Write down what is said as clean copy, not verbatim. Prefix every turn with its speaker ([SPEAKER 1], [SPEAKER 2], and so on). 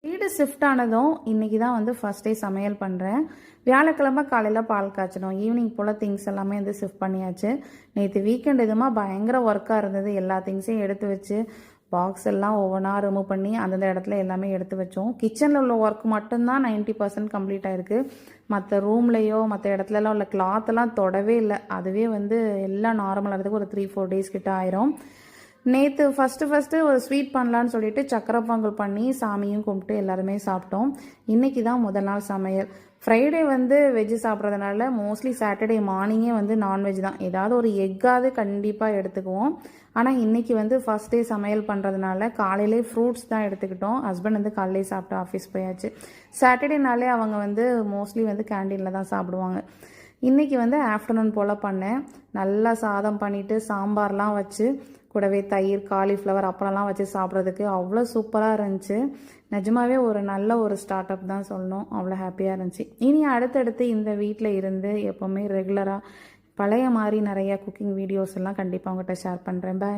[SPEAKER 1] வீடு ஷிஃப்ட் ஆனதும் இன்றைக்கி தான் வந்து ஃபஸ்ட் டே சமையல் பண்ணுறேன். வியாழக்கிழமை காலையில் பால் காய்ச்சணும், ஈவினிங் போல் திங்ஸ் எல்லாமே வந்து ஷிஃப்ட் பண்ணியாச்சு. நேற்று வீக்கெண்ட் எதுவுமா பயங்கர ஒர்க்காக இருந்தது. எல்லா திங்ஸையும் எடுத்து வச்சு பாக்ஸ் எல்லாம் ஒவ்வொன்றா ரிமூவ் பண்ணி அந்தந்த இடத்துல எல்லாமே எடுத்து வச்சோம். கிச்சனில் உள்ள ஒர்க் மட்டும்தான் 90% கம்ப்ளீட் ஆகிருக்கு. மற்ற ரூம்லேயோ மற்ற இடத்துலலாம் உள்ள கிளாத்தெல்லாம் தொடவே இல்லை. அதுவே வந்து எல்லாம் நார்மலாக இருக்கிறதுக்கு ஒரு 3-4 டேஸ் கிட்ட ஆயிரும். நேற்று ஃபஸ்ட்டு ஒரு ஸ்வீட் பண்ணலான்னு சொல்லிட்டு சக்கரை பொங்கல் பண்ணி சாமியும் கும்பிட்டு எல்லாருமே சாப்பிட்டோம். இன்றைக்கி தான் முதல் நாள் சமையல். ஃப்ரைடே வந்து வெஜ்ஜு சாப்பிட்றதுனால மோஸ்ட்லி சாட்டர்டே மார்னிங்கே வந்து நான்வெஜ் தான். ஏதாவது ஒரு எக்காவது கண்டிப்பாக எடுத்துக்குவோம். ஆனால் இன்றைக்கி வந்து ஃபஸ்ட் டே சமையல் பண்ணுறதுனால காலையிலே ஃப்ரூட்ஸ் தான் எடுத்துக்கிட்டோம். ஹஸ்பண்ட் வந்து காலையிலே சாப்பிட்டு ஆஃபீஸ் போயாச்சு. சாட்டர்டேனாலே அவங்க வந்து மோஸ்ட்லி வந்து கேண்டீனில் தான் சாப்பிடுவாங்க. இன்றைக்கி வந்து ஆஃப்டர்நூன் போல் பண்ணேன். நல்லா சாதம் பண்ணிவிட்டு சாம்பார்லாம் வச்சு கூடவே தயிர், காலிஃப்ளவர், அப்பளம்லாம் வச்சு சாப்பிட்றதுக்கு அவ்வளோ சூப்பராக இருந்துச்சு. நிஜமாவே ஒரு நல்ல ஒரு ஸ்டார்ட் அப் தான் சொல்லணும். அவ்வளோ ஹாப்பியாக இருந்துச்சு. இனி அடுத்தடுத்து இந்த வீட்டில் இருந்து எப்போவுமே ரெகுலராக பழைய மாதிரி நிறைய குக்கிங் வீடியோஸ் எல்லாம் கண்டிப்பாக உங்கள்கிட்ட ஷேர் பண்ணுறேன். பாய்.